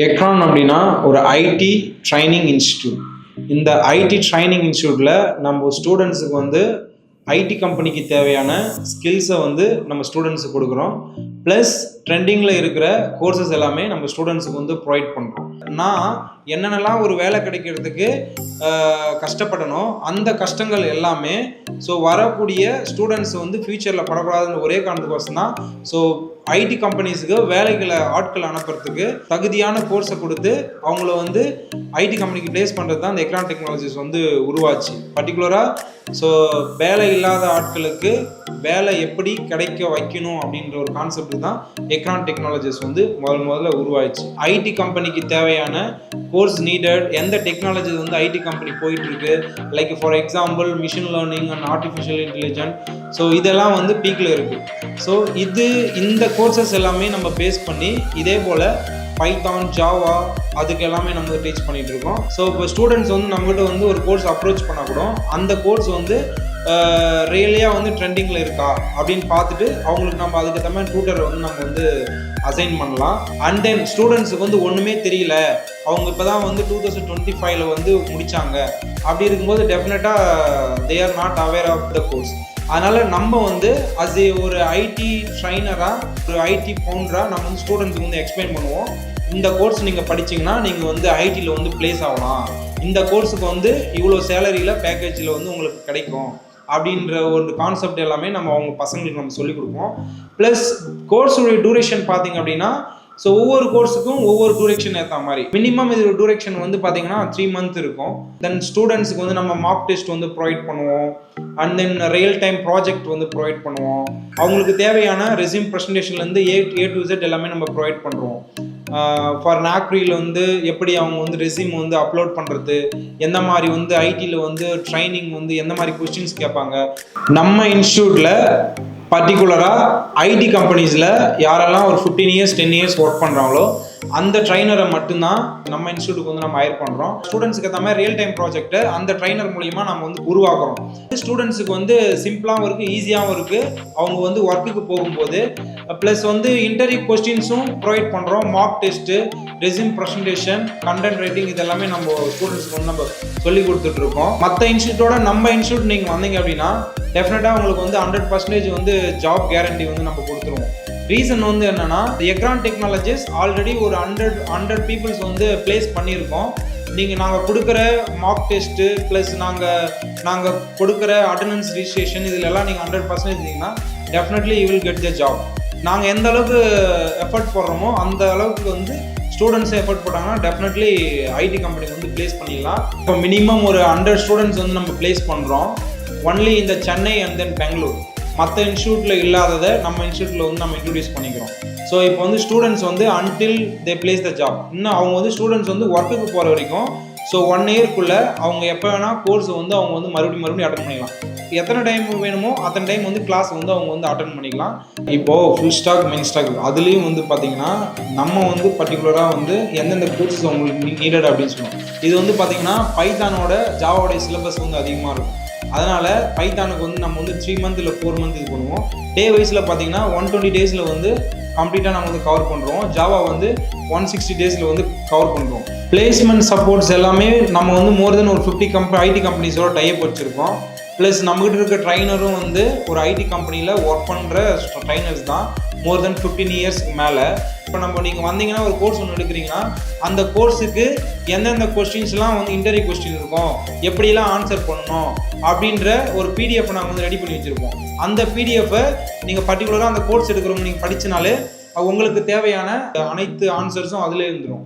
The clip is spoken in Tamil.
எக்ரான் அப்படின்னா ஒரு ஐடி ட்ரைனிங் இன்ஸ்டியூட். இந்த ஐடி ட்ரைனிங் இன்ஸ்டியூட்டில் நம்ம ஸ்டூடெண்ட்ஸுக்கு வந்து ஐடி கம்பெனிக்கு தேவையான ஸ்கில்ஸை வந்து நம்ம ஸ்டூடெண்ட்ஸுக்கு கொடுக்குறோம். ப்ளஸ் ட்ரெண்டிங்கில் இருக்கிற கோர்சஸ் எல்லாமே நம்ம ஸ்டூடெண்ட்ஸுக்கு வந்து ப்ரொவைட் பண்ணுறோம். நான் என்னென்னலாம் ஒரு வேலை கிடைக்கிறதுக்கு கஷ்டப்படணும், அந்த கஷ்டங்கள் எல்லாமே ஸோ வரக்கூடிய ஸ்டூடெண்ட்ஸ் வந்து ஃப்யூச்சரில் படக்கூடாதுன்னு ஒரே காரணத்துக்கோசம் தான் ஸோ ஐடி கம்பெனிஸுக்கு வேலைகளை ஆட்கள் அனுப்புறதுக்கு தகுதியான கோர்ஸை கொடுத்து அவங்கள வந்து ஐடி கம்பெனிக்கு பிளேஸ் பண்ணுறது தான் இந்த எக்ரான் டெக்னாலஜிஸ் வந்து உருவாச்சு. பர்டிகுலராக ஸோ வேலை இல்லாத ஆட்களுக்கு வேலை எப்படி கிடைக்க வைக்கணும் அப்படின்ற ஒரு கான்செப்ட் தான் எக்ரான் டெக்னாலஜிஸ் வந்து முதல்ல உருவாச்சு. ஐடி கம்பெனிக்கு தேவையான கோர்ஸ் நீடட், எந்த டெக்னாலஜி வந்து ஐடி கம்பெனி போயிட்டு இருக்கு, like for example machine learning and artificial intelligent, so இதெல்லாம் வந்து பீக்கில் இருக்குது. ஸோ இந்த கோர்சஸ் எல்லாமே நம்ம பேஸ் பண்ணி இதே போல் பைத்தான், ஜாவா அதுக்கு எல்லாமே நம்ம டீச் பண்ணிட்டு இருக்கோம். ஸோ இப்போ ஸ்டூடெண்ட்ஸ் வந்து நம்மகிட்ட வந்து ஒரு கோர்ஸ் அப்ரோச் பண்ணால் கூட அந்த கோர்ஸ் வந்து ரியலியாக வந்து ட்ரெண்டிங்கில் இருக்கா அப்படின்னு பார்த்துட்டு அவங்களுக்கு நம்ம அதுக்கு தகுந்த டியூட்டரை வந்து நம்ம வந்து அசைன் பண்ணலாம். அண்ட் தென் ஸ்டூடெண்ட்ஸுக்கு வந்து ஒன்றுமே தெரியல, அவங்க இப்போ தான் வந்து 2025 வந்து முடித்தாங்க, அப்படி இருக்கும்போது டெஃபினட்டாக they are not aware of the course. அதனால் நம்ம வந்து அஸ் ஏ ஒரு ஐடி ட்ரைனராக, ஒரு ஐடி ஃபவுண்டராக நம்ம வந்து ஸ்டூடெண்ட்ஸுக்கு வந்து எக்ஸ்பிளைன் பண்ணுவோம். இந்த கோர்ஸ் நீங்கள் படிச்சிங்கன்னா நீங்கள் வந்து ஐடியில் வந்து பிளேஸ் ஆகலாம், இந்த கோர்ஸுக்கு வந்து இவ்வளோ சேலரியில் பேக்கேஜில் வந்து உங்களுக்கு கிடைக்கும் அப்படின்ற ஒரு கான்செப்ட் எல்லாமே நம்ம அவங்க பசங்களுக்கு நம்ம சொல்லிக் கொடுப்போம். ப்ளஸ் கோர்ஸுடைய டூரேஷன் பார்த்தீங்க அப்படின்னா ஸோ ஒவ்வொரு கோர்ஸுக்கும் ஒவ்வொரு டூரேஷன் ஏற்ற மாதிரி மினிமம் இது டூரேஷன் வந்து பார்த்தீங்கன்னா 3 months இருக்கும். தென் ஸ்டூடெண்ட்ஸுக்கு வந்து நம்ம மார்க் டெஸ்ட் வந்து ப்ரொவைட் பண்ணுவோம். And then real time project வந்து ப்ரொவைட் பண்ணுவோம். அவங்களுக்கு தேவையான ரெஸ்யூம் ப்ரெசன்டேஷன்லேருந்து A to Z எல்லாமே நம்ம ப்ரொவைட் பண்ணுறோம். ஃபார் நாக்ரியில் வந்து எப்படி அவங்க வந்து ரெஸ்யூம் வந்து அப்லோட் பண்ணுறது, எந்த மாதிரி வந்து ஐடியில் வந்து ட்ரைனிங் வந்து எந்த மாதிரி கொஸ்டின்ஸ் கேட்பாங்க. நம்ம இன்ஸ்டியூட்டில் பர்டிகுலராக ஐடி கம்பெனிஸில் யாரெல்லாம் ஒரு 15 years 10 years ஒர்க் பண்ணுறாங்களோ அந்த ட்ரைனரை மட்டும்தான் நம்ம இன்ஸ்டியூட்டுக்கு வந்து நம்ம ஹையர் பண்ணுறோம். ஸ்டூடெண்ட்ஸுக்கு ஏற்ற மாதிரி ரியல் டைம் ப்ராஜெக்ட்டை அந்த ட்ரைனர் மூலிமா நம்ம வந்து உருவாக்குறோம். ஸ்டூடெண்ட்ஸுக்கு வந்து சிம்பிளாகவும் இருக்குது, ஈஸியாகவும் இருக்குது அவங்க வந்து ஒர்க்குக்கு போகும்போது. ப்ளஸ் வந்து இன்டர்வியூ கொஸ்டின்ஸும் ப்ரொவைட் பண்ணுறோம். Mark test, resume presentation, content writing இதெல்லாமே நம்ம ஸ்டூடெண்ட்ஸ்க்கு வந்து நம்ம சொல்லி கொடுத்துட்ருக்கோம். மற்ற இன்ஸ்டியூட்டோட நம்ம இன்ஸ்டியூட் நீங்கள் வந்தீங்க அப்படின்னா டெஃபினட்டாக உங்களுக்கு வந்து 100% வந்து ஜாப் கேரண்டி வந்து நம்ம கொடுத்துருவோம். ரீசன் வந்து என்னன்னா, எக்ரான் டெக்னாலஜிஸ் ஆல்ரெடி ஒரு 100 பீப்புள்ஸ் வந்து பிளேஸ் பண்ணியிருக்கோம். நாங்கள் கொடுக்குற மார்க் டெஸ்ட்டு ப்ளஸ் நாங்கள் கொடுக்குற அட்டண்டன்ஸ் ரிஜிஸ்ட்ரேஷன் இதில் எல்லாம் நீங்கள் 100% இருந்தீங்கன்னா definitely you will get the job. நாங்கள் எந்த அளவுக்கு எஃபர்ட் போடுறோமோ அந்த அளவுக்கு வந்து ஸ்டூடெண்ட்ஸை எஃபர்ட் போட்டாங்கன்னா டெஃபினெட்லி ஐடி கம்பெனி வந்து பிளேஸ் பண்ணிடலாம். இப்போ மினிமம் ஒரு 100 ஸ்டூடெண்ட்ஸ் வந்து நம்ம பிளேஸ் பண்ணுறோம் ஒன்லி இந்த சென்னை அண்ட் தென் பெங்களூர். மற்ற இன்ஸ்டியூட்டில் இல்லாததை நம்ம இன்ஸ்டியூட்டில் வந்து நம்ம இன்ட்ரடியூஸ் பண்ணிக்கிறோம். ஸோ இப்போ வந்து ஸ்டூடெண்ட்ஸ் வந்து until they place the job, இன்னும் அவங்க வந்து ஸ்டூடெண்ட்ஸ் வந்து ஒர்க்குக்கு போகிற வரைக்கும் ஸோ 1 yearக்குள்ளே அவங்க எப்போ வேணால் கோர்ஸ் வந்து அவங்க வந்து மறுபடியும் அட்டன் பண்ணிக்கலாம். எத்தனை டைம் வேணுமோ அத்தனை டைம் வந்து கிளாஸ் வந்து அவங்க வந்து அட்டன் பண்ணிக்கலாம். இப்போது ஃபுல் ஸ்டாக், மெயின் ஸ்டாக் அதுலேயும் வந்து பார்த்திங்கன்னா நம்ம வந்து பர்டிகுலராக வந்து எந்தெந்த கோர்ஸஸ் அவங்களுக்கு நீடட் அப்படின்னு சொல்லுவோம். இது வந்து பார்த்திங்கன்னா பைத்தானோட ஜாவாவோடைய சிலபஸ் வந்து அதிகமாக இருக்கும். அதனால் பைத்தானுக்கு வந்து நம்ம வந்து 3 months இல்லை 4 months இது பண்ணுவோம். டே வைஸில் பார்த்தீங்கன்னா 120 days வந்து கம்ப்ளீட்டாக நம்ம வந்து கவர் பண்ணுறோம். ஜாவா வந்து 160 days வந்து கவர் பண்ணுறோம். பிளேஸ்மெண்ட் சப்போர்ட்ஸ் எல்லாமே நம்ம வந்து மோர் தென் ஒரு 50 ஐடி கம்பெனிஸோட டைப் வச்சுருக்கோம். ப்ளஸ் நம்மகிட்ட இருக்க ட்ரைனரும் வந்து ஒரு ஐடி கம்பெனியில் ஒர்க் பண்ணுற ட்ரைனர்ஸ் தான், மோர் தென் 15 years மேலே. இப்போ நீங்கள் வந்தீங்கன்னா ஒரு கோர்ஸ் ஒன்று எடுக்கிறீங்கன்னா அந்த கோர்ஸுக்கு எந்தெந்த கொஸ்டின்ஸ்லாம் வந்து இன்டர்வியூ கொஸ்டின் இருக்கும், எப்படிலாம் ஆன்சர் பண்ணணும் அப்படின்ற ஒரு PDF நாங்கள் வந்து ரெடி பண்ணி வச்சுருப்போம். அந்த PDF நீங்கள் பர்டிகுலராக அந்த கோர்ஸ் எடுக்கிறவங்க நீங்கள் படித்தனாலே உங்களுக்கு தேவையான அனைத்து ஆன்சர்ஸும் அதிலே இருந்துடும்.